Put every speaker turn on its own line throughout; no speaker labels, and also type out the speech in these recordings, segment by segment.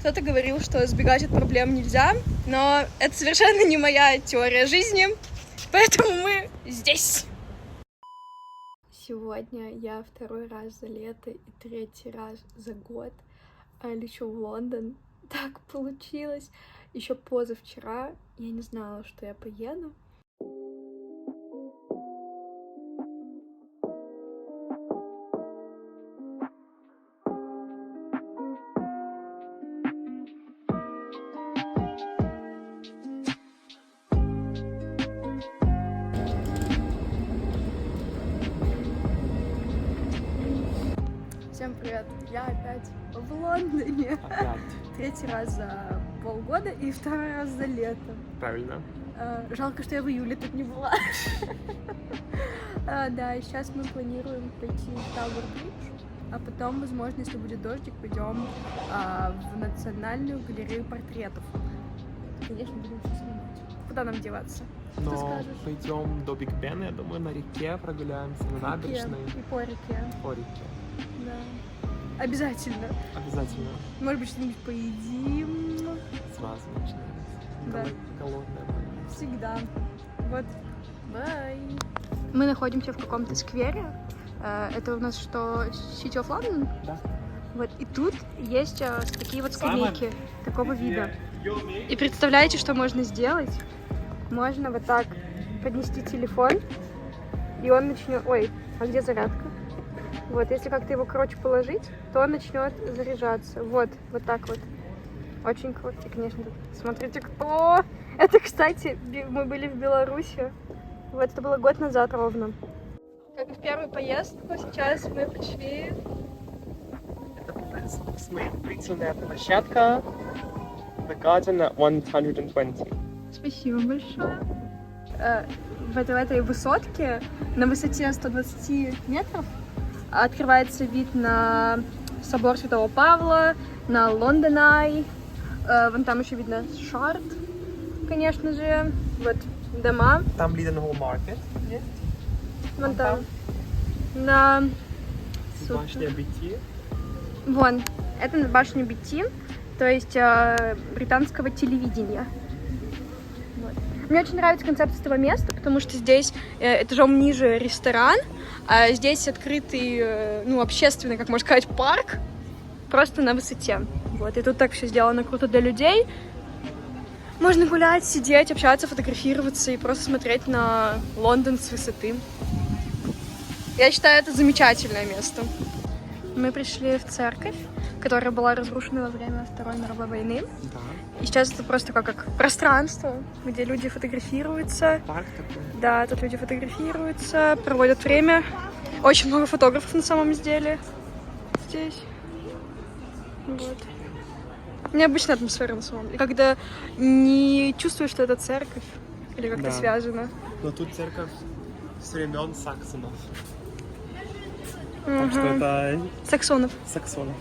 Кто-то говорил, что сбегать от проблем нельзя, но это совершенно не моя теория жизни, поэтому мы здесь. Сегодня я второй раз за лето и третий раз за год лечу в Лондон. Так получилось. Еще позавчера я не знала, что я поеду. Всем привет! Я опять в Лондоне.
Опять.
Третий раз за полгода и второй раз за лето.
Правильно.
Жалко, что я в июле тут не была. Да, и сейчас мы планируем пойти в Тауэр-Бридж, а потом, возможно, если будет дождик, пойдем в Национальную галерею портретов. Конечно, будем все снимать. Куда нам деваться? Что
Но
скажешь?
пойдем до Биг Бена, я думаю, на реке прогуляемся, на набережной.
И по реке.
По реке.
Да. Обязательно.
Обязательно.
Может быть, что-нибудь поедим.
Сразу начинаем.
Да.
Голодная.
Всегда. Вот. Бай. Мы находимся в каком-то сквере. Это у нас что, City of London?
Да.
Вот. И тут есть такие вот скамейки такого вида. И представляете, что можно сделать? Можно вот так поднести телефон, и он начнет... Ой, а где зарядка? Вот, если как-то его, короче, положить, то он начнет заряжаться. Вот, вот так вот. Очень круто. И, конечно, тут... Смотрите, кто! Это, кстати, мы были в Беларуси. Вот, это было год назад ровно. Как и в первую поездку, сейчас мы пришли...
Это смотрительная площадка The Garden at 120.
Спасибо большое. В этой высотке, на высоте 120 метров, открывается вид на собор Святого Павла, на Лондон Ай. Вон там еще видно Шард, конечно же. Вот дома.
Там Лиденхолл Маркет есть.
Вон там. Да.
Башня BT.
Вон, это башня BT, то есть британского телевидения. Вот. Мне очень нравится концепция этого места, потому что здесь этажом ниже ресторан, а здесь открытый, ну, общественный, как можно сказать, парк, просто на высоте. Вот, и тут так все сделано круто для людей. Можно гулять, сидеть, общаться, фотографироваться и просто смотреть на Лондон с высоты. Я считаю, это замечательное место. Мы пришли в церковь, которая была разрушена во время Второй мировой войны.
Да.
И сейчас это просто как пространство, где люди фотографируются.
Парк такой.
Да, тут люди фотографируются, проводят время. Очень много фотографов на самом деле здесь. Вот. Необычная атмосфера на самом деле. Когда не чувствуешь, что это церковь или как-то
Да.
связано.
Но тут церковь с времен саксонов. Так что это
Саксонов.
саксонов.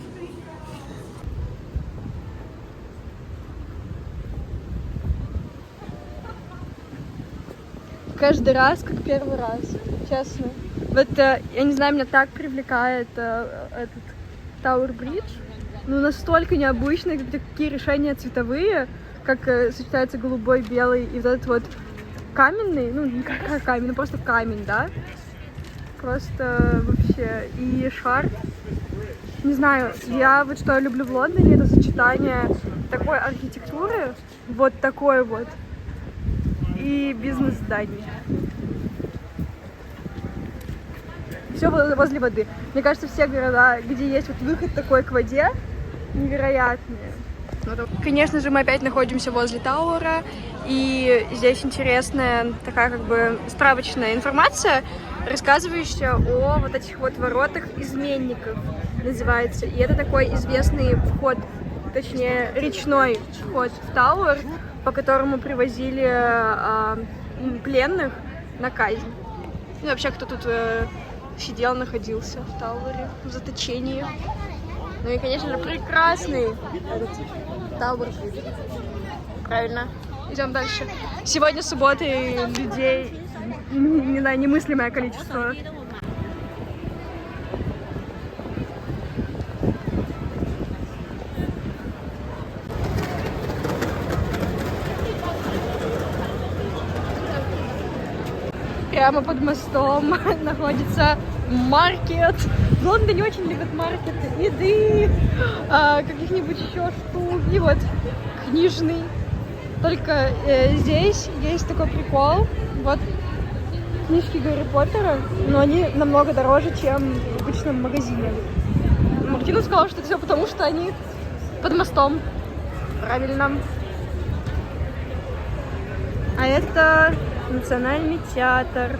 Каждый раз, как первый раз, честно. Вот, я не знаю, меня так привлекает этот Тауэр-Бридж. Ну, настолько необычные, такие решения цветовые, как сочетается голубой, белый и вот этот вот каменный, ну, не как камень, ну, просто камень, да? Просто вообще. И Шард. Не знаю, я вот что люблю в Лондоне, это сочетание такой архитектуры, вот такой вот, и бизнес-зданий. Все возле воды. Мне кажется, все города, где есть вот выход такой к воде, невероятные. Конечно же, мы опять находимся возле Тауэра, и здесь интересная такая как бы справочная информация, рассказывающая о вот этих вот воротах изменников, называется. И это такой известный вход, точнее речной вход в Тауэр, по которому привозили пленных на казнь. Ну, вообще, кто тут сидел, находился в Тауэре, в заточении. Ну и, конечно же, прекрасный этот Тауэр. Правильно. Идем дальше. Сегодня суббота, и людей, не знаю, немыслимое количество. прямо под мостом находится маркет. В Лондоне очень любят маркеты, еды, каких-нибудь еще штук. И вот книжный. Только здесь есть такой прикол. Вот книжки Гарри Поттера, но они намного дороже, чем в обычном магазине. Мартина сказала, что это все потому, что они под мостом. Правильно. А это Национальный театр.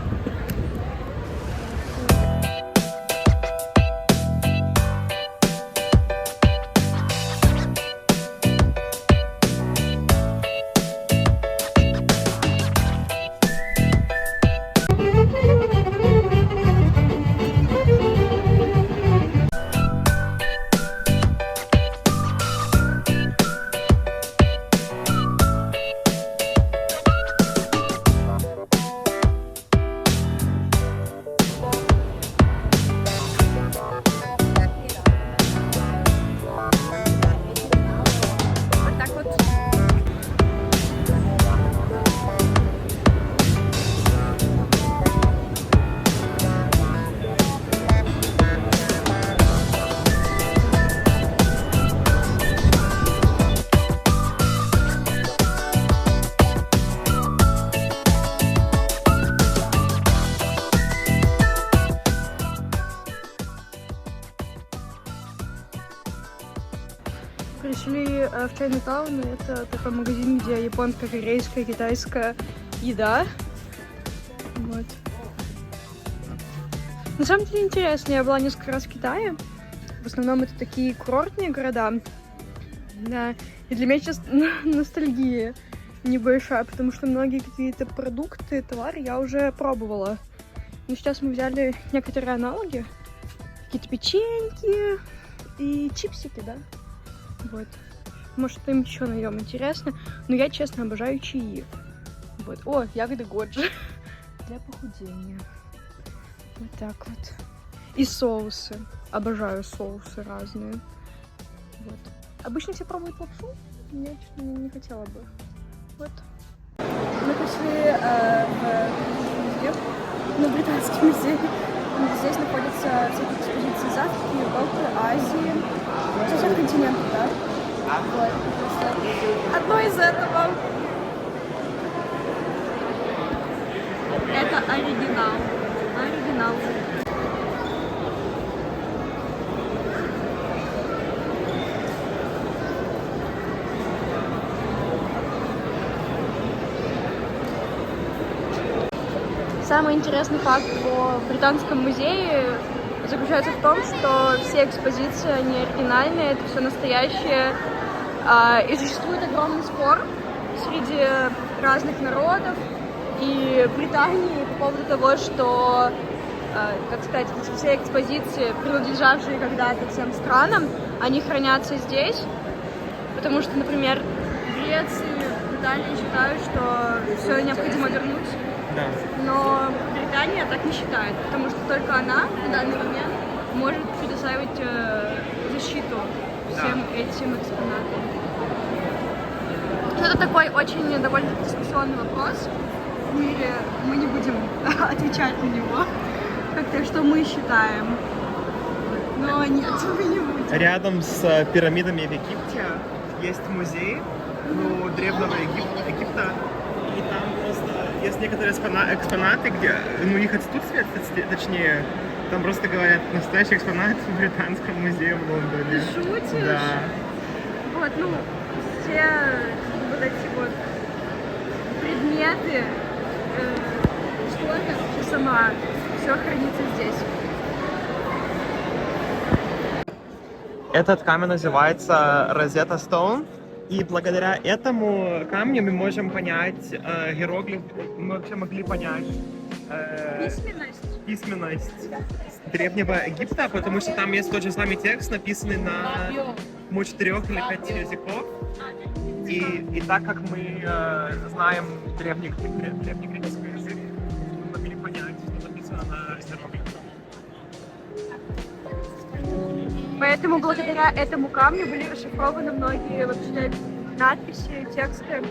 Пришли в Чайнатаун, и это такой магазин, где японская, корейская, китайская еда. Вот. На самом деле интересно, я была несколько раз в Китае. В основном это такие курортные города. Да. И для меня сейчас ностальгия небольшая, потому что многие какие-то продукты, товары я уже пробовала. Но сейчас мы взяли некоторые аналоги. Какие-то печеньки и чипсики, да? Вот. Может, что-нибудь еще найдем интересно. Но я, честно, обожаю чаи. Вот. О, ягоды Годжи. Для похудения. Вот так вот. И соусы. Обожаю соусы разные. Вот. Обычно все пробуют лапшу. Я, честно, не хотела бы. Вот. Мы пришли на Британский музей. Здесь находятся всякие экспозиции из Африки, Европы, Азии. Со всех континентов, да? Вот. Одно из этого. Это оригинал. Оригинал. Самый интересный факт о Британском музее заключается в том, что все экспозиции, они оригинальные, это все настоящее. И существует огромный спор среди разных народов и Британии по поводу того, что, как сказать, все экспозиции, принадлежавшие когда-то всем странам, они хранятся здесь. Потому что, например, в Греции, в Италии считают, что все необходимо вернуть.
Да.
Но Британия так не считает, потому что только она в данный момент может предоставить защиту всем этим экспонатам. Это такой очень довольно дискуссионный вопрос. Мы не будем отвечать на него, как-то, что мы считаем. Но нет, мы не будем.
Рядом с пирамидами в Египте есть музей древнего Египта. И там просто есть некоторые экспонаты, где, их отсутствие, точнее, там просто говорят, настоящий экспонат в Британском музее в Лондоне.
Ты шутишь?
Да.
Вот, все вот эти вот предметы, что-то, все сама, все хранится здесь.
Этот камень называется Rosetta Stone. И благодаря этому камню мы можем понять иероглиф, мы вообще могли понять письменность древнего Египта, потому что там есть тот же самый текст, написанный на 4 или 5 языков. И так как мы знаем древнегреческий язык, мы могли понять, что написано на иероглифах.
Поэтому благодаря этому камню были расшифрованы многие вообще надписи, тексты.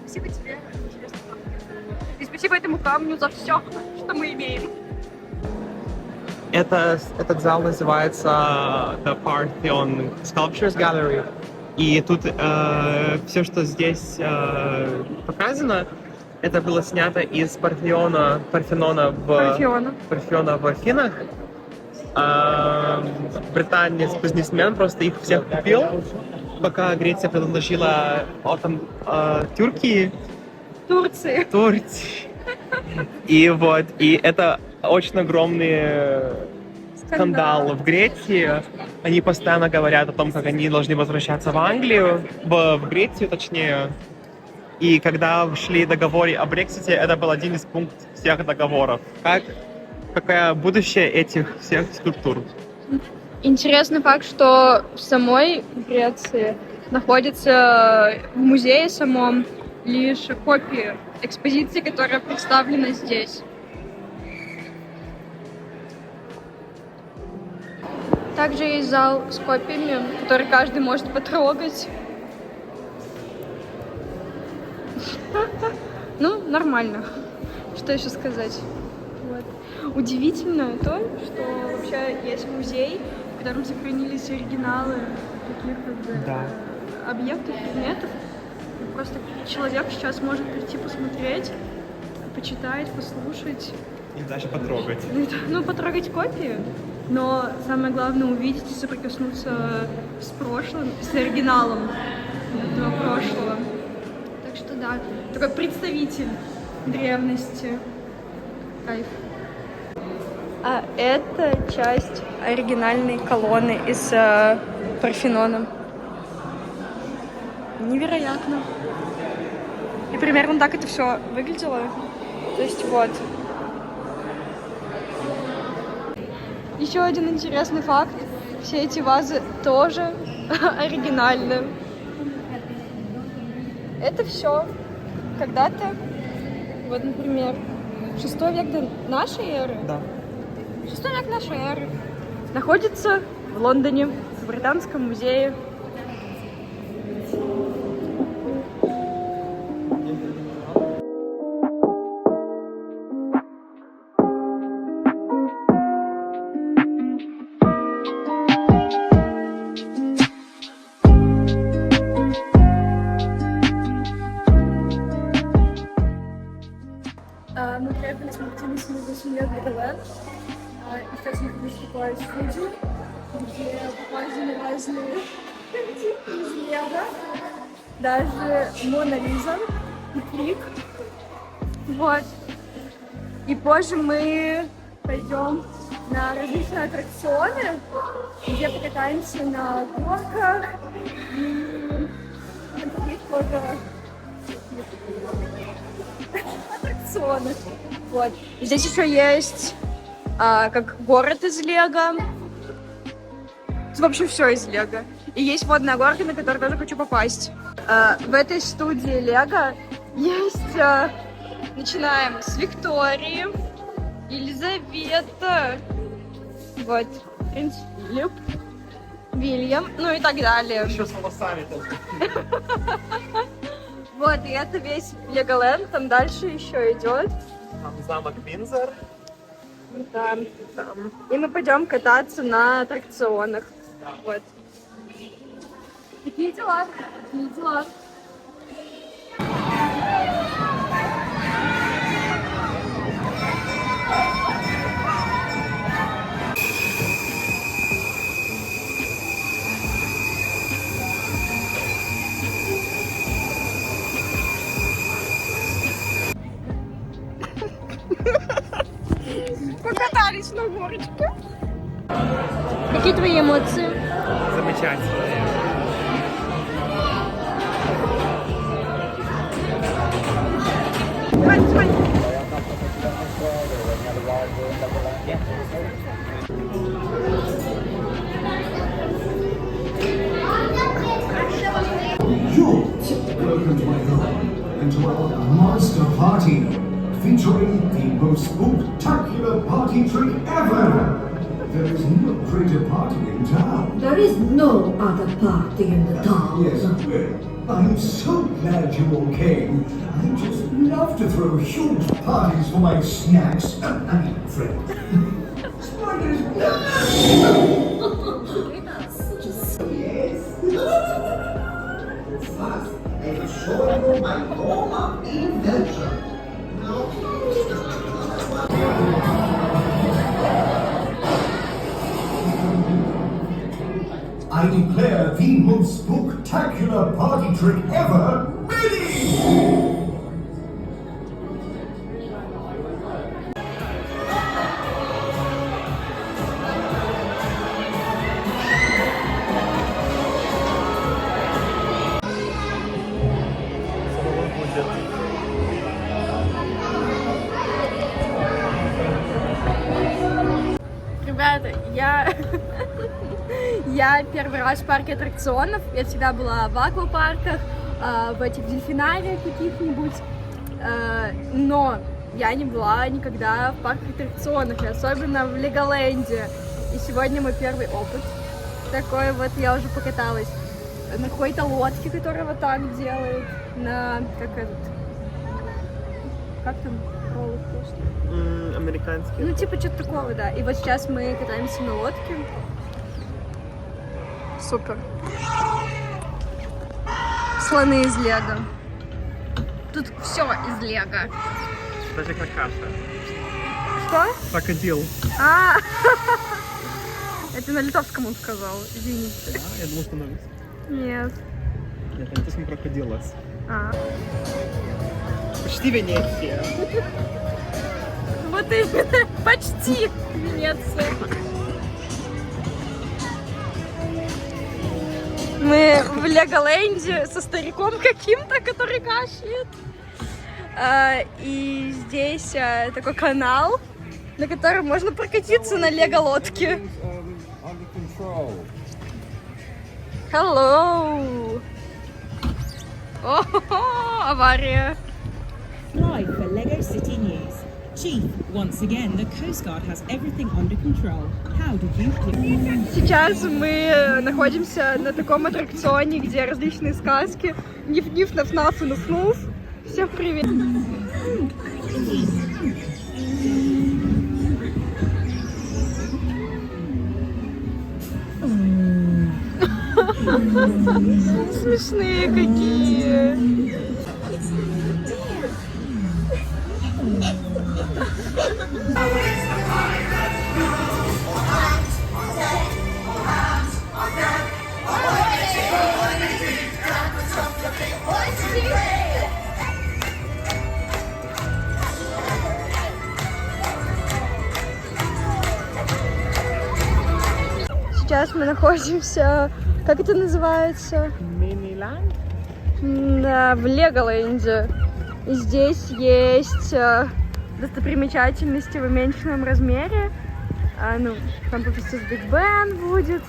Спасибо тебе. Интересно. И спасибо этому камню за все, что мы имеем.
Этот зал называется The Parthenon Sculptures Gallery. И тут все, что здесь показано, это было снято из Парфенона в Афинах. Британец, бизнесмен, просто их всех купил, пока Греция предложила Турции. И это очень огромный скандал в Греции. Они постоянно говорят о том, как они должны возвращаться в Англию, в Грецию точнее. И когда шли договоры о Брексите, это был один из пунктов всех договоров. Какое будущее этих всех скульптур?
Интересный факт, что в самой Греции находится в музее самом лишь копии экспозиции, которая представлена здесь. Также есть зал с копиями, который каждый может потрогать. Ну, нормально. Что еще сказать? Вот. Удивительно то, что вообще есть музей, в котором сохранились оригиналы таких объектов, предметов. И просто человек сейчас может прийти посмотреть, почитать, послушать.
И даже потрогать.
Ну, потрогать копии. Но самое главное увидеть и соприкоснуться с прошлым, с оригиналом этого прошлого. Так что да, такой представитель древности. Кайф. А это часть оригинальной колонны из Парфенона. Невероятно. И примерно так это все выглядело. То есть вот. Еще один интересный факт. Все эти вазы тоже оригинальны. Это все когда-то, вот, например, 6 век до нашей эры.
Да.
6 век нашей эры. Находится в Лондоне, в Британском музее. Мы приехали смотреть на 8 лет Леголенд. И сейчас нахожусь в такой студии, где показаны разные картинки из Лего. Даже Мона Лиза и Крик. Вот. И позже мы пойдем на различные аттракционы, где покатаемся на горках и таких вот аттракционах. Вот. Здесь еще есть как город из Лего. В общем, все из Лего. И есть водная горка, на которую тоже хочу попасть. В этой студии Лего есть... начинаем с Виктории, Елизавета, вот, принц Филипп, Вильям, ну и так далее.
Еще с волосами тоже.
Вот, и это весь Леголенд, там дальше еще идет.
Там замок Виндзор.
Да, там. И мы пойдем кататься на аттракционах. Вот. Такие дела, такие дела. Покатались на горочке. Какие твои эмоции?
Замечательно.
Давай.
Welcome to my home and to our monster party, featuring the most spectacular party trick ever. There is no greater party in town.
There is no other party in the town.
Yes, well, I'm so glad you all came. I just love to throw huge parties for my snacks. I mean, friends. Spiders. Yes. First, I will show you my warm-up invention. I declare the most spectacular party trick ever ready!
Ребята, я первый раз в парке аттракционов. Я всегда была в аквапарках, в этих дельфинариях каких-нибудь, но я не была никогда в парке аттракционов, и особенно в Леголенде. И сегодня мой первый опыт. Такой вот, я уже покаталась на какой-то лодке, которая вот так делает, на, как там, роллер-костер?
Американский.
Ну, типа, что-то такого, да. И вот сейчас мы катаемся на лодке. Супер. Слоны из лего. Тут все из лего.
Даже какаша.
Что?
Крокодил.
А, это на литовском он сказал, извините.
Я думал, что новость.
Нет.
Нет, на литовском крокодилас.
А.
Почти Венеция.
Вот именно, почти Венеция. Мы в Леголенде со стариком каким-то, который кашляет. И здесь такой канал, на котором можно прокатиться на лего-лодке. Hello! О, авария!
Live for Lego City News. Chief, once again, the Coast Guard has everything under control. How did you do?
Сейчас мы находимся на таком аттракционе, где различные сказки. Ниф-ниф, наф-наф и нуф-нуф. Всем привет! Смешные какие! Сейчас мы находимся, как это называется?
Мини-ланд?
Да, в Леголенде. И здесь есть достопримечательности в уменьшенном размере. Ну, там попустить Биг Бен будет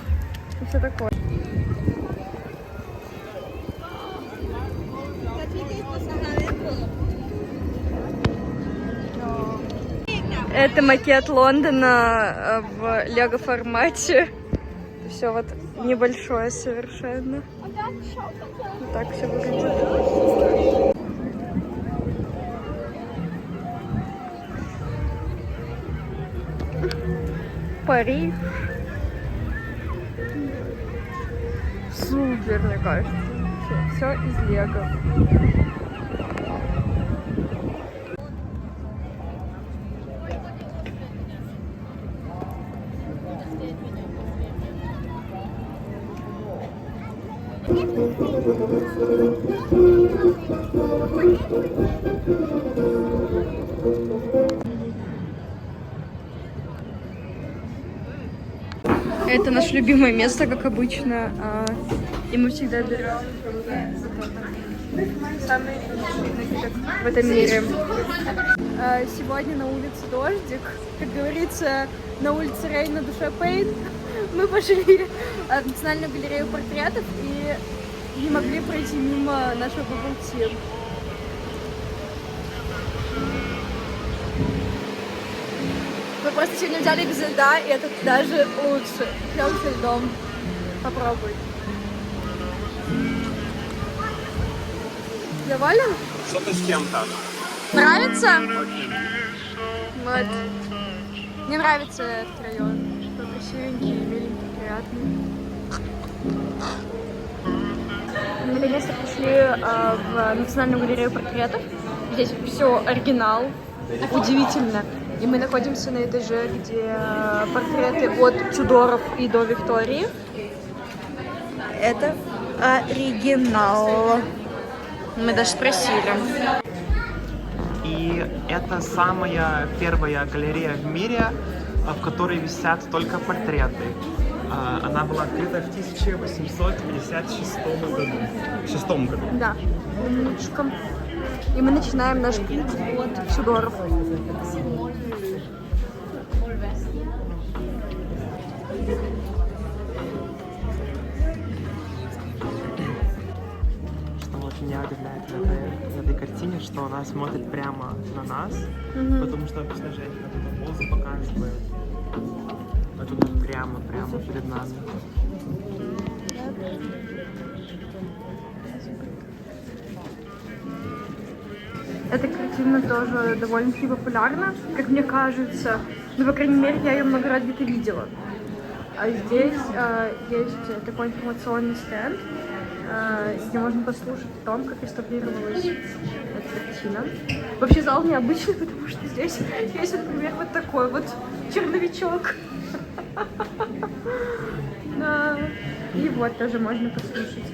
и все такое. Это макет Лондона в лего формате. Все вот небольшое совершенно. Вот так все выглядит. Париж. Супер, мне кажется. Все из лего. Это наше любимое место, как обычно, и мы всегда берем самый напиток в этом мире. Сегодня на улице дождик, как говорится, на улице Рейн, на душе Пейн. Мы пошли в Национальную галерею портретов и не могли пройти мимо нашего пути. Мы просто сегодня взяли без льда, и это даже лучше. Пьем со льдом. Попробуй. Доволен?
Что-то с кем-то.
Нравится? Вот. Мне нравится этот район. Такой красивенький, миленький, приятный. Мы наконец-то пришли в Национальную галерею портретов. Здесь все оригинал. Удивительно. И мы находимся на этаже, где портреты от Тюдоров и до Виктории. Это оригинал. Мы даже спросили.
И это самая первая галерея в мире, в которой висят только портреты. Она была открыта в 1856 году.
Да, минуточку. И мы начинаем наш путь от Тюдоров.
Что вот меня удивляет в этой картине, что она смотрит прямо на нас, потому что обычно женщина тут позу показывает, а тут прямо перед нами.
Эта картина тоже довольно-таки популярна, как мне кажется. Ну, по крайней мере, я ее много раз где-то видела. А здесь есть такой информационный стенд, где можно послушать о том, как реставрировалась эта картина. Вообще зал необычный, потому что здесь есть, например, вот такой вот черновичок. Да. И вот тоже можно послушать.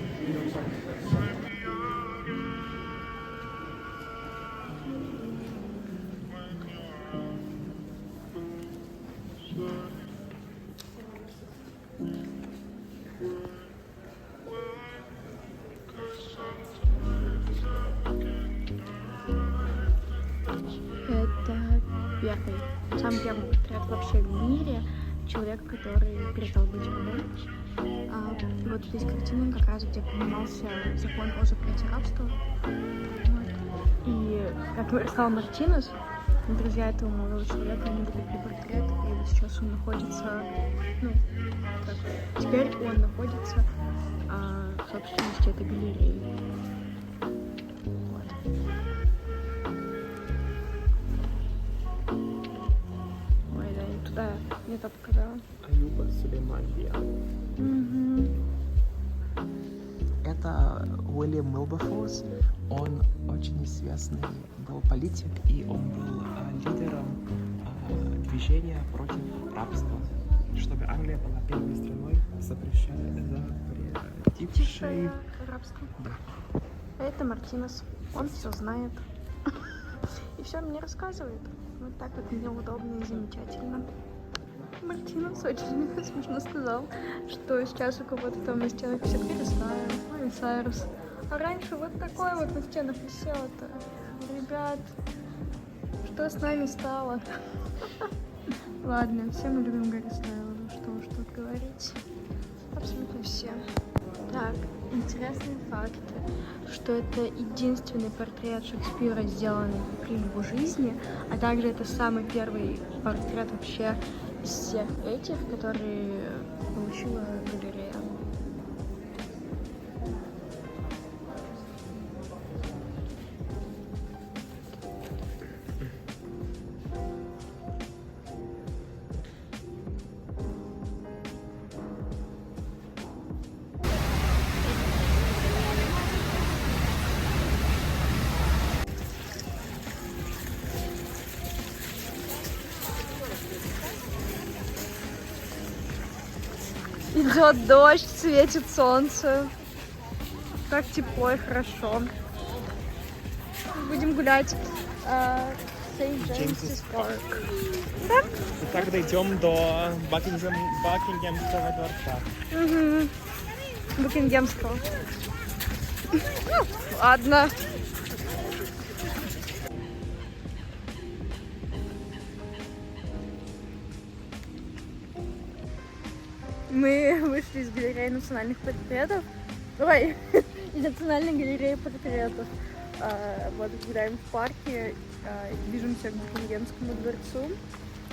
Это самый первый портрет вообще в мире человека, который перестал быть рабом. И вот здесь картина как раз, где принимался закон о запрете рабства. Вот. И, как рассказал Мартинес, друзья этого молодого человека, они привлекли портрет, и вот сейчас он находится, теперь он находится в собственности этой галереи. Да, не то показала.
Аюба Сулейман Диаб. Это Уильям Милберфорс. Он очень известный был политик, и он был лидером движения против рабства, чтобы Англия была первой страной, запретившей
рабство.
Да.
А это Мартинес. Он все знает. И все мне рассказывает. Вот так вот мне удобно и замечательно. Мартинес очень смешно сказал, что сейчас у кого-то там на стенах все перестали. Ой, Сайрус. А раньше вот такой вот на стенах висел-то. Ребят, что с нами стало? Ладно, все мы любим Гарри Стайлза, что уж тут говорить. Абсолютно все. Так, интересные факты, что это единственный портрет Шекспира, сделанный при его жизни, а также это самый первый портрет вообще из всех этих, которые получила галерея. Идет дождь, светит солнце. Так тепло и хорошо. Будем гулять Сейнт-Джеймс парк. Да?
И так дойдем до Бакингемского дворца.
Угу. Букингемского. Ладно. Мы вышли из галереи национальных портретов. Ой, из национальной галереи портретов. Вот гуляем в парке, движемся к Букингемскому дворцу.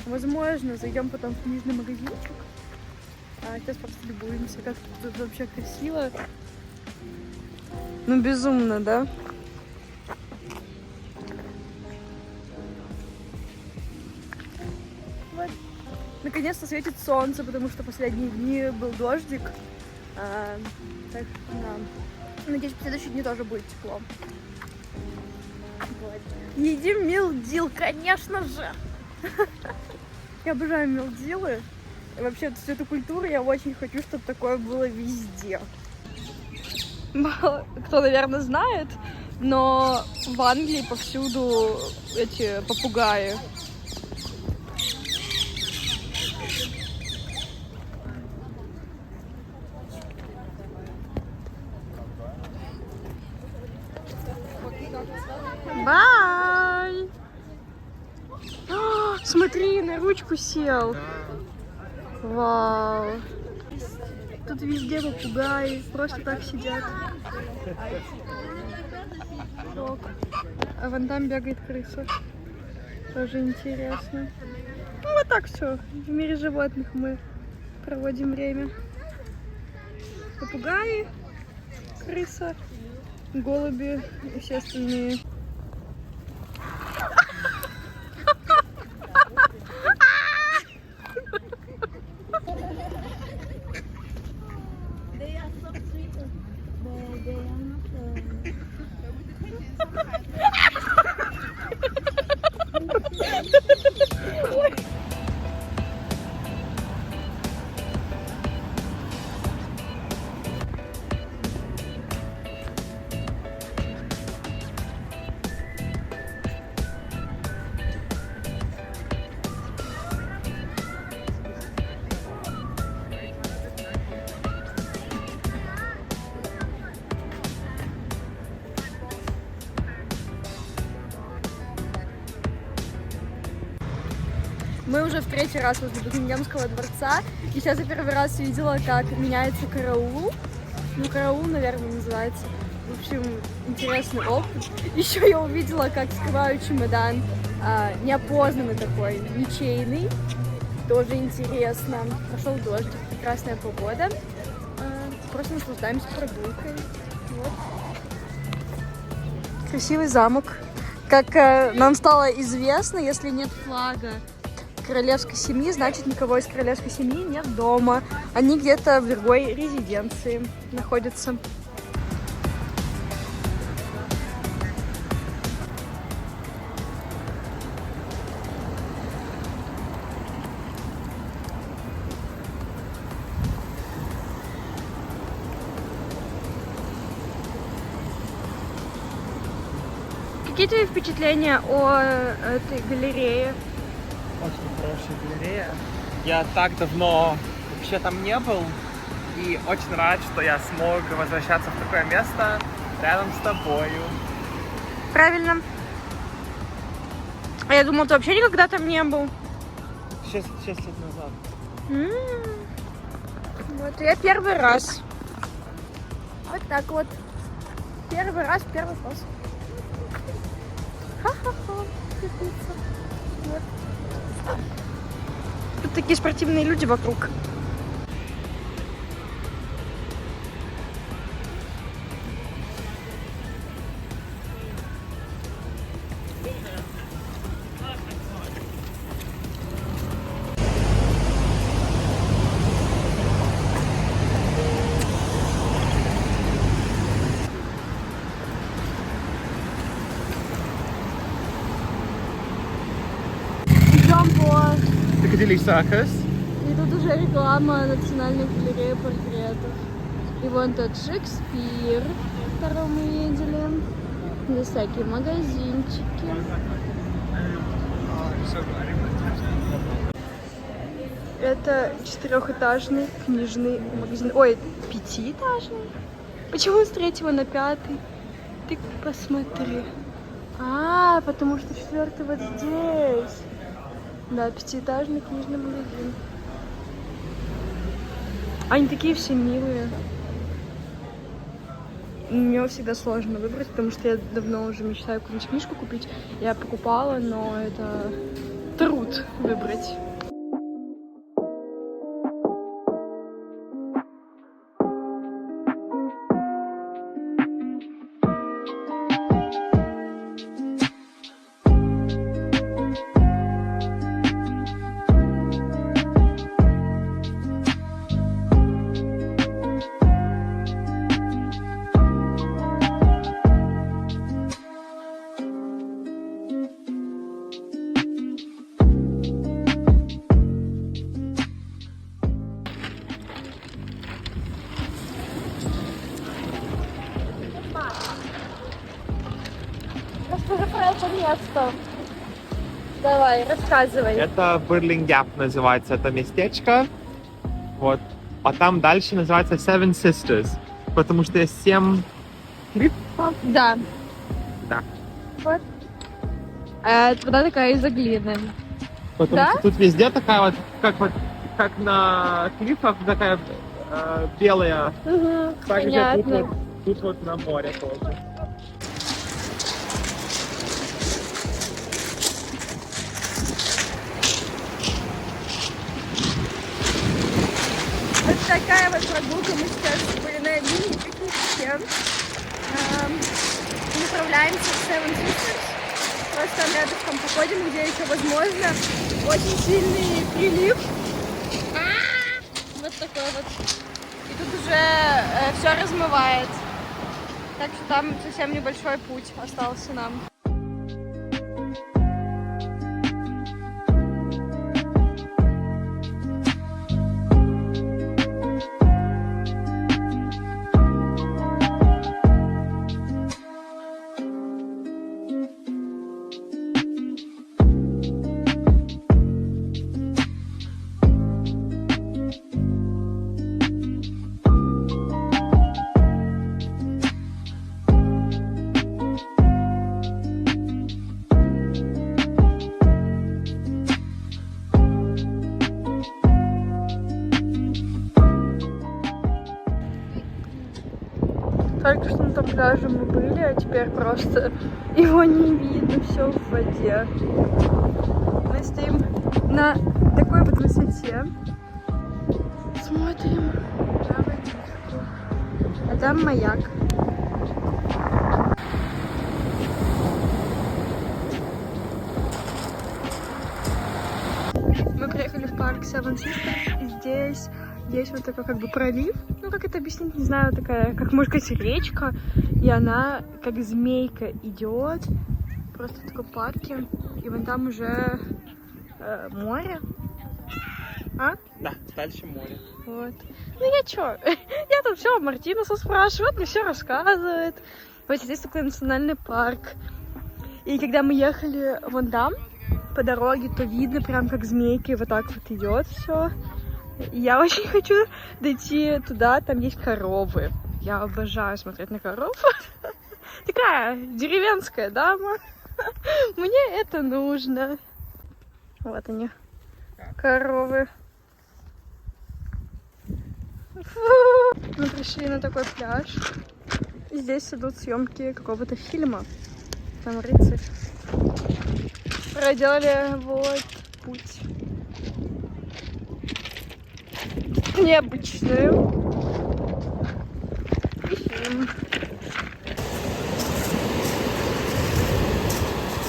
Возможно, зайдем потом в книжный магазинчик. Сейчас просто любуемся, как тут вообще красиво. Ну, безумно, да? Наконец-то светит солнце, потому что последние дни был дождик. Так, да. Надеюсь, в следующие дни тоже будет тепло. Вот. Едим милдил, конечно же! Я обожаю милдилы. И вообще всю эту культуру я очень хочу, чтобы такое было везде. Мало кто, наверное, знает, но в Англии повсюду эти попугаи. Бай! О, смотри, на ручку сел. Вау. Тут везде попугаи, просто так сидят. Шок. А вон там бегает крыса. Тоже интересно. Ну вот так все. В мире животных мы проводим время. Попугаи, крыса, голуби и все остальные. Мы уже в третий раз возле Букингемского дворца, и сейчас я первый раз увидела, как меняется караул. Ну, караул, наверное, называется. В общем, интересный опыт. Еще я увидела, как скрывают чемодан, неопознанный такой, ничейный. Тоже интересно. Прошел дождь, прекрасная погода. Просто наслаждаемся прогулкой. Вот. Красивый замок. Как нам стало известно, если нет флага королевской семьи, значит, никого из королевской семьи нет дома. Они где-то в другой резиденции находятся. Какие твои впечатления о этой галерее?
Очень хорошая галерея. Я так давно вообще там не был. И очень рад, что я смог возвращаться в такое место рядом с тобою.
Правильно. А я думала, ты вообще никогда там не был.
6 лет назад.
Вот, я первый раз. Вот так вот. Первый раз, первый класс. Ха-ха-ха. Вот. Тут такие спортивные люди вокруг. Идем по...
Пикадилли Саркас.
И тут уже реклама Национальной галереи портретов. И вон тот Шекспир, которого мы видели. Здесь всякие магазинчики. Это 4-этажный книжный магазин. Ой, 5-этажный? Почему с 3 на 5? Ты посмотри. Потому что 4 вот здесь. Да, 5-этажный книжный магазин. Они такие все милые. Мне всегда сложно выбрать, потому что я давно уже мечтаю какую-нибудь книжку купить. Я покупала, но это труд выбрать. Что же про это место? Давай, рассказывай.
Это Берлингяп называется это местечко. Вот. А там дальше называется Seven Sisters. Потому что есть 7 клипов.
Да.
Да.
Вот. А вода такая из-за глины.
Потому
Да?
что тут везде такая вот, как на клифах, такая белая.
Угу,
Также
понятно.
тут вот на море тоже.
Вот такая вот прогулка. Мы сейчас были на линии пикнике. Направляемся в Seven Sisters. Просто там рядышком походим, где еще возможно очень сильный прилив. Вот такой вот. И тут уже все размывает. Так что там совсем небольшой путь остался нам. Только что на том пляже мы были, а теперь просто его не видно, все в воде. Мы стоим на такой вот высоте, смотрим на водичку, а там маяк. Мы приехали в парк Seven Sisters, и здесь есть вот такой как бы пролив, ну как это объяснить, не знаю, такая, как можно сказать, речка, и она как змейка идет просто в таком парке, и вон там уже море. А?
Да, дальше море.
Вот. Ну я чё? Я тут все Мартинуса спрашиваю, он мне все рассказывает. Вот здесь такой национальный парк. И когда мы ехали вон там по дороге, то видно прям как змейкой вот так вот идет все. Я очень хочу дойти туда, там есть коровы. Я обожаю смотреть на коров. Такая деревенская дама. Мне это нужно. Вот они, коровы. Мы пришли на такой пляж. И здесь идут съемки какого-то фильма. Там рыцарь. Проделали вот путь. Необычную. И фильм.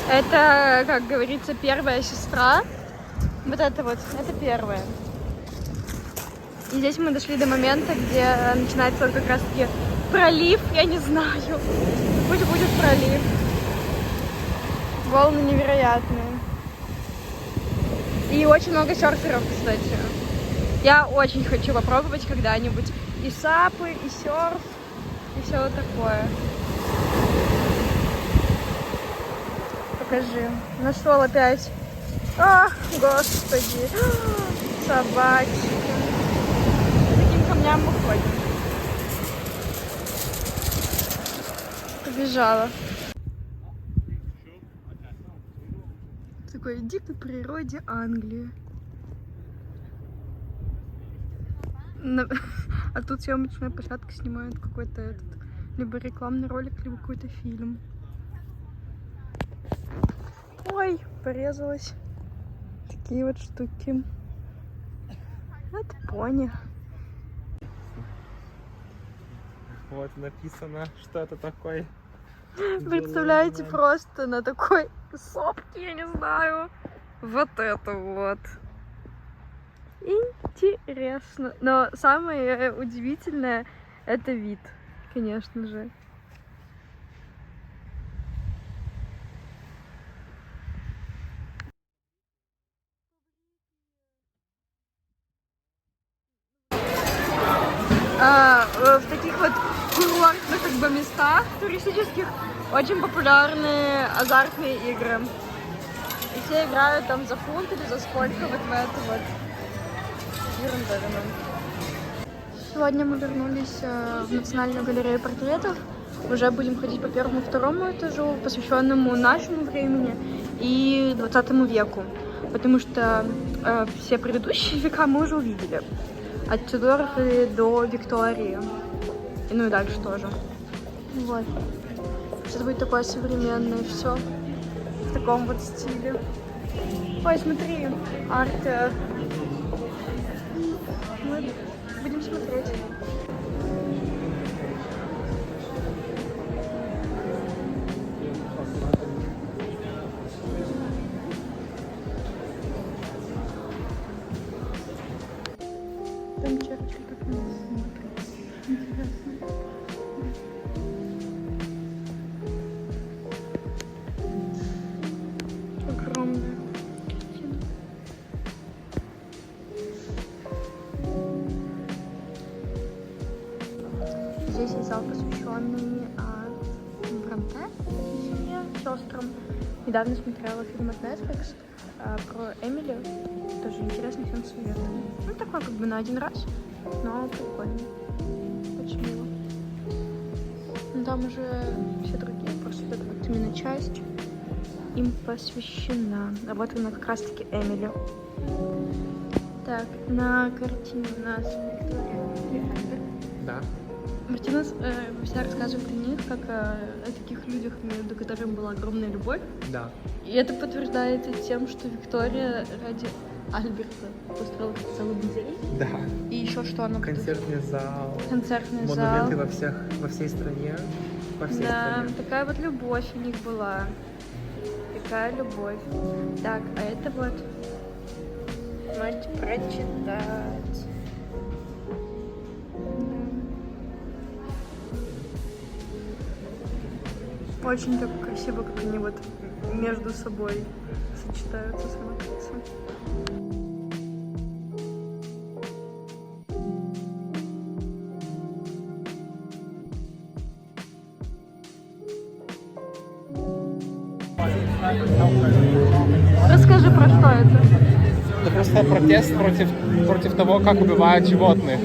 Это, как говорится, первая сестра. Вот это вот, это первая. И здесь мы дошли до момента, где начинается как раз таки пролив, я не знаю. Пусть будет пролив. Волны невероятные. И очень много серферов, кстати. Я очень хочу попробовать когда-нибудь и сапы, и серф, и все вот такое. Покажи. Нашел опять. Ах, господи. Собачки. По таким камням мы ходим. Побежала. В такой дикой природе Англии. А тут съемочная площадка, снимают какой-то этот, либо рекламный ролик, либо какой-то фильм. Ой, порезалась. Такие вот штуки. Это пони.
Вот написано, что это такое.
Представляете, просто на такой сопке, я не знаю. Вот это вот. Интересно. Но самое удивительное — это вид, конечно же. В таких вот курортных как бы местах туристических Очень популярные азартные игры. И все играют там за фунт или за сколько, вот в это вот. Ерунда. Сегодня мы вернулись в Национальную галерею портретов. Уже будем ходить по первому-второму этажу, посвященному нашему времени и 20 веку. Потому что все предыдущие века мы уже увидели. От Тюдоров и до Виктории. И ну и дальше тоже. Вот. Сейчас будет такое современное все. В таком вот стиле. Ой, смотри, арт. Мы будем смотреть. Там черточка как нас смотрит. Интересно. Огромная картина. Здесь есть зал, посвященный Бронте, семье, сестрам. Недавно смотрела фильм от Netflix про Эмили. Тоже интересный фильм, советую. Ну, такой как бы на один раз, но прикольный. Очень мило. Ну, там уже все другие, просто эта вот именно часть им посвящена. А вот она как раз-таки Эмили. Так, на картине у нас Виктория.
Да.
Мартина всегда рассказывает о них, как о таких людях, между которыми была огромная любовь.
Да.
И это подтверждается тем, что Виктория ради Альберта построила целый музей.
Да.
И еще что она...
Концертный зал.
Концертный зал.
Монументы во всей стране. По всей
Да,
стране.
такая вот любовь у них была. Такая любовь. Так, а это вот... Можете прочитать. Очень так красиво, как они вот между собой сочетаются, смотрятся. Расскажи, про что это?
Это просто протест против того, как убивают животных.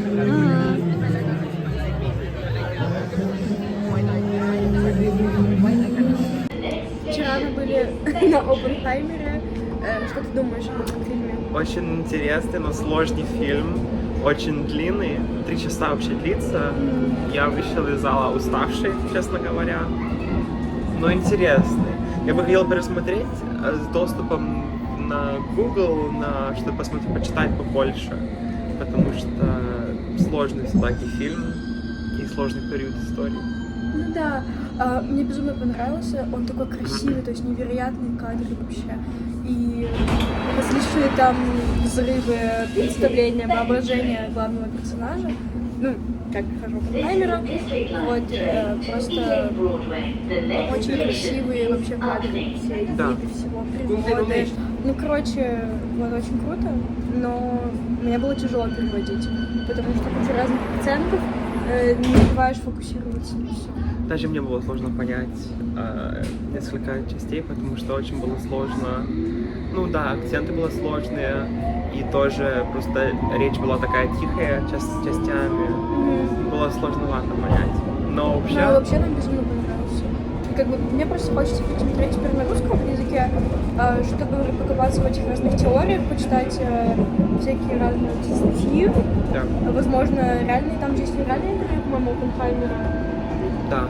Вчера мы были на Оппенхаймере. Что ты думаешь об этом фильме?
Очень интересный, но сложный фильм. Очень длинный. 3 часа вообще длится. Я вышел из зала уставший, честно говоря. Но интересный. Я бы хотел пересмотреть с доступом на Google, чтобы посмотреть, почитать побольше. Потому что сложный все-таки фильм и сложный период истории.
Ну да, мне безумно понравился. Он такой красивый, то есть невероятные кадры вообще. И различные там взрывы, представления, воображения главного персонажа. Ну, как хожу Оппенхаймера. Вот, просто очень красивые вообще кадры. Все
Да.
виды всего, природы. Ну, короче, вот очень круто, но мне было тяжело переводить, потому что куча разных акцентов, не успеваешь фокусироваться на всё.
Даже мне было сложно понять несколько частей, потому что очень было сложно. Ну да, акценты были сложные, и тоже просто речь была такая тихая частями. Было сложновато понять. Но вообще...
Но вообще нам безумно понравился. И как бы мне просто хочется посмотреть теперь на русском языке, чтобы покопаться в этих разных теориях, почитать всякие разные статьи.
Да.
Возможно, реальные, там же есть реальные интервью, по-моему, Оппенхаймера.
Да.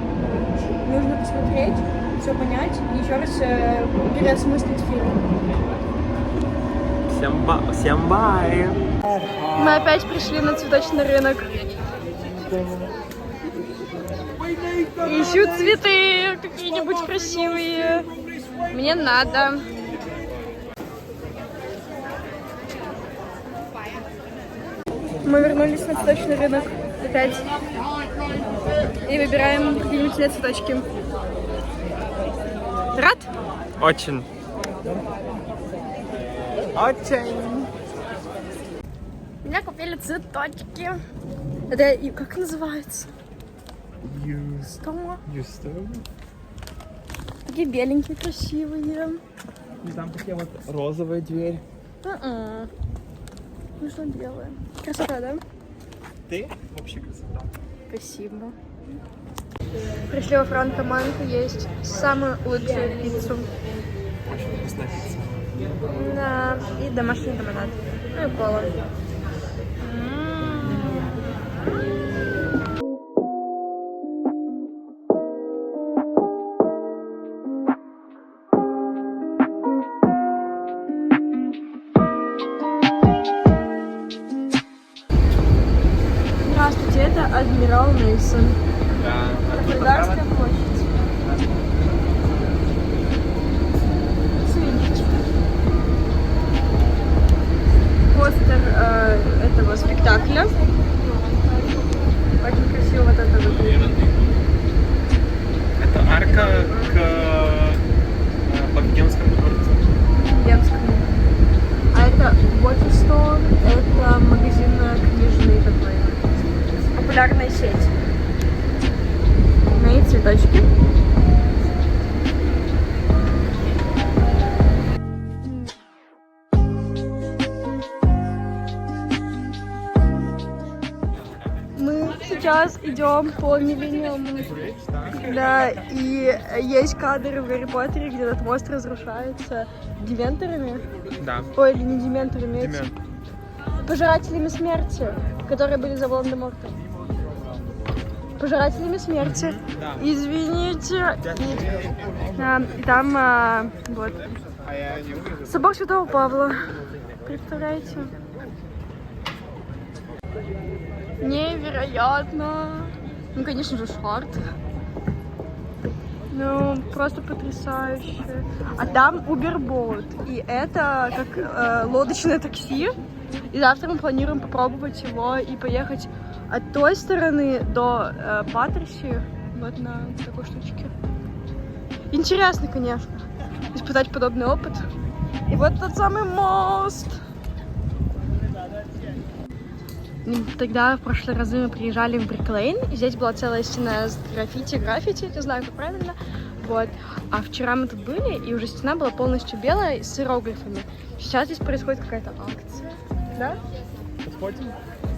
Нужно посмотреть, все понять и еще раз переосмыслить фильм.
Всем бай!
Мы опять пришли на цветочный рынок. Ищу цветы какие-нибудь красивые. Мне надо. Мы вернулись на цветочный рынок опять. И выбираем какие-нибудь себе цветочки. Рад?
Очень. Очень.
Меня купили цветочки. Это как называется? Что? Такие беленькие, красивые.
И там такие вот розовая дверь.
Ну что делаем? Красота, да?
Ты? Вообще красота.
Спасибо. Пришли во Франко Манко есть самую лучшую пиццу.
Очень вкусная пицца.
Да, и домашний лимонад. Ну и кола. Здравствуйте, это Адмирал Нельсон.
Да.
Трафальгарская площадь. Свинчик. Постер этого спектакля. Очень красиво вот это выглядит.
Это арка к Богемскому дворцу.
Венскому. А это Waterstone, это магазин книжный такой. Популярная сеть. Мои цветочки. Мы сейчас идем по Миллениуму. Да, и есть кадры в Гарри Поттере, где этот мост разрушается дементорами.
Да.
Ой, или не дементорами, эти
Демент.
пожирателями смерти, которые были за Волан-де-Мортом. Пожирателями смерти.
Да.
Извините. И там вот собор Святого Павла. Представляете? Невероятно. Ну, конечно же, шарт. Ну, просто потрясающе. А там Uberboat. И это как лодочное такси. И завтра мы планируем попробовать его и поехать от той стороны до Патерси. Вот на такой штучке. Интересно, конечно, испытать подобный опыт. И вот тот самый мост. Тогда в прошлый раз мы приезжали в Бриклейн, и здесь была целая стена с граффити, не знаю, как правильно, вот. А вчера мы тут были, и уже стена была полностью белая с иероглифами. Сейчас здесь происходит какая-то акция, да?
Подходим?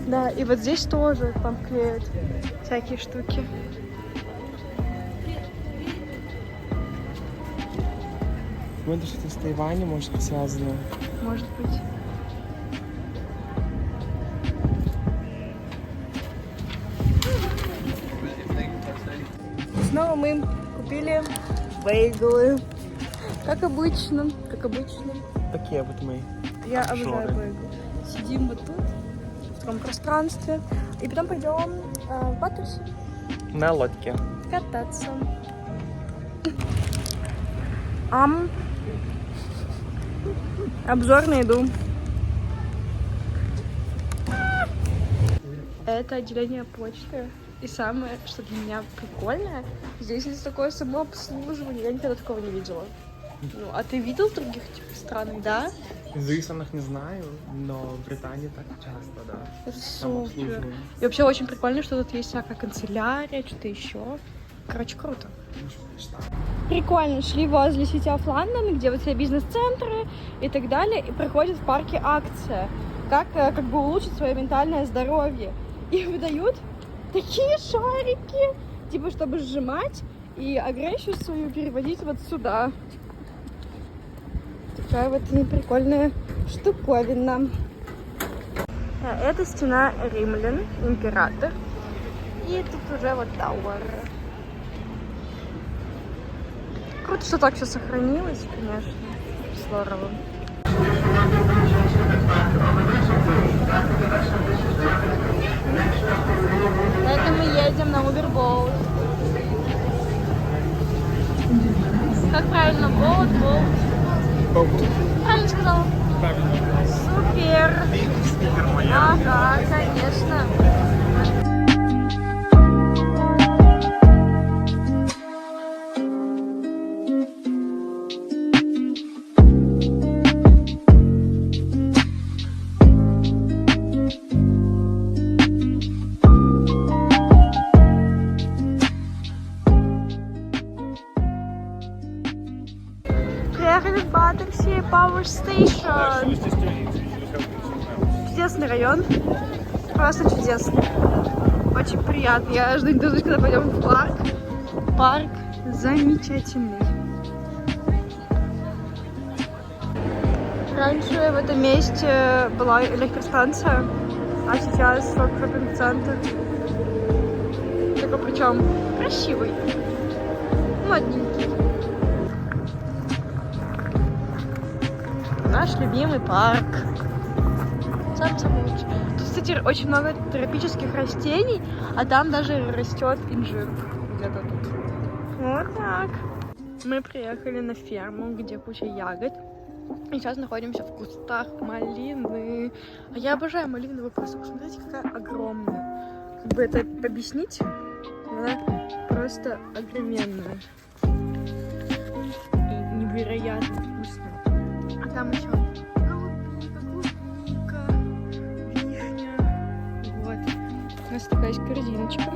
Да, и вот здесь тоже там клеят всякие штуки.
Ну, это что-то с Тайванем, может быть, связано.
Может быть. Снова мы купили бейглы. Как обычно, как обычно.
Такие вот мы.
Я обожаю
Шоры.
бейглы. Сидим вот тут, в таком пространстве. И потом пойдем в Патерси
На лодке.
кататься. Обзор на еду. Это отделение почты. И самое, что для меня прикольное, здесь есть такое самообслуживание. Я никогда такого не видела. Ну, а ты видел в других странах, да?
В других странах не знаю, но в Британии так часто, да.
Это супер.
Самообслуживание.
И вообще очень прикольно, что тут есть всякая канцелярия, что-то еще. Короче, круто. Прикольно. Шли возле City of London, где вот все бизнес-центры и так далее, и проходит в парке акция. Как бы улучшить свое ментальное здоровье. И выдают такие шарики, типа, чтобы сжимать и агрессию свою переводить вот сюда. Такая вот прикольная штуковина. Это стена римлян, император. И тут уже вот Тауэр. Круто, что так все сохранилось, конечно. Здорово. Это мы едем на Uberboat. Как правильно? Boat. Правильно сказала?
Правильно.
Супер!
Спикер моя.
Ага, конечно. приехали в Баттерси Power Station. Чудесный район. Просто чудесный. Очень приятно. Я жду не дождусь, когда пойдем в парк. Парк замечательный. Раньше в этом месте была электростанция, а сейчас шоппинг-центр. Только причем красивый, модненький. Наш любимый парк. Самый лучший. Тут, кстати, очень много тропических растений, а там даже растет инжир где-то тут. Вот так. Мы приехали на ферму, где куча ягод. И сейчас находимся в кустах малины. А я обожаю малиновые кусты. Посмотрите, какая огромная. Как бы это объяснить? Она просто огроменная. И невероятно вкусная. А там еще клубника, вишня. Вот. У нас такая есть корзиночка.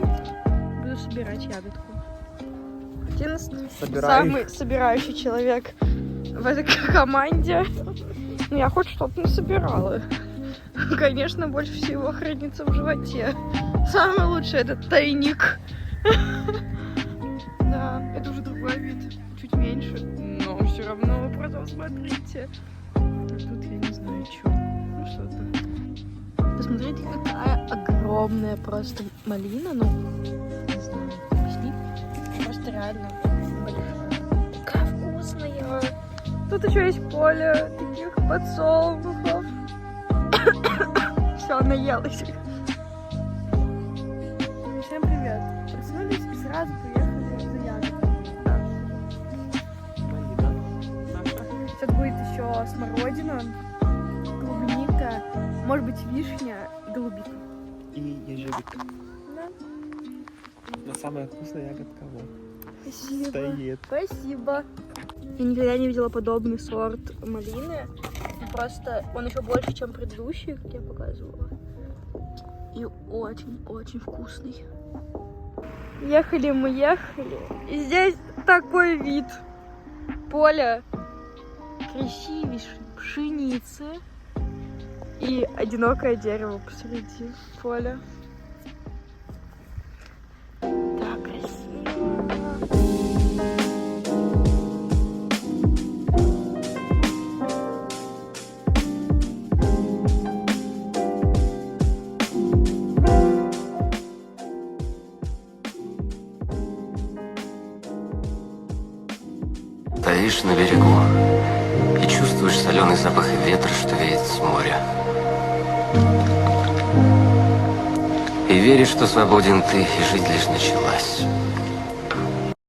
Буду собирать ягодку. Один самый собирающий человек в этой команде. Ну, я хоть что-то насобирала. Конечно, больше всего хранится в животе. Самое лучшее — это тайник. Да, это уже другой вид. Чуть меньше, но все равно просто смотрите. А тут я не знаю, что. Ну, что-то. Посмотрите, какая огромная просто малина. Ну, не знаю, объяснить. Просто реально большая. Какая вкусная. Тут еще есть поле таких подсолнухов. Все, наелась. Всем привет. Проснулись и сразу приехали за ягодами. Сейчас будет еще смородина, клубника, может быть вишня и голубика.
И ежевика.
Да.
Но самая вкусная ягодка вот.
Спасибо.
Стоит.
Спасибо. Я никогда не видела подобный сорт малины. Просто он еще больше, чем предыдущий, как я показывала. И очень-очень вкусный. Ехали мы, и здесь такой вид. Поле красивейшей пшеницы и одинокое дерево посреди поля. Так красиво.
Стоишь на берегу и чувствуешь соленый запах ветра, что веет с моря. И веришь, что свободен ты, и жизнь лишь началась.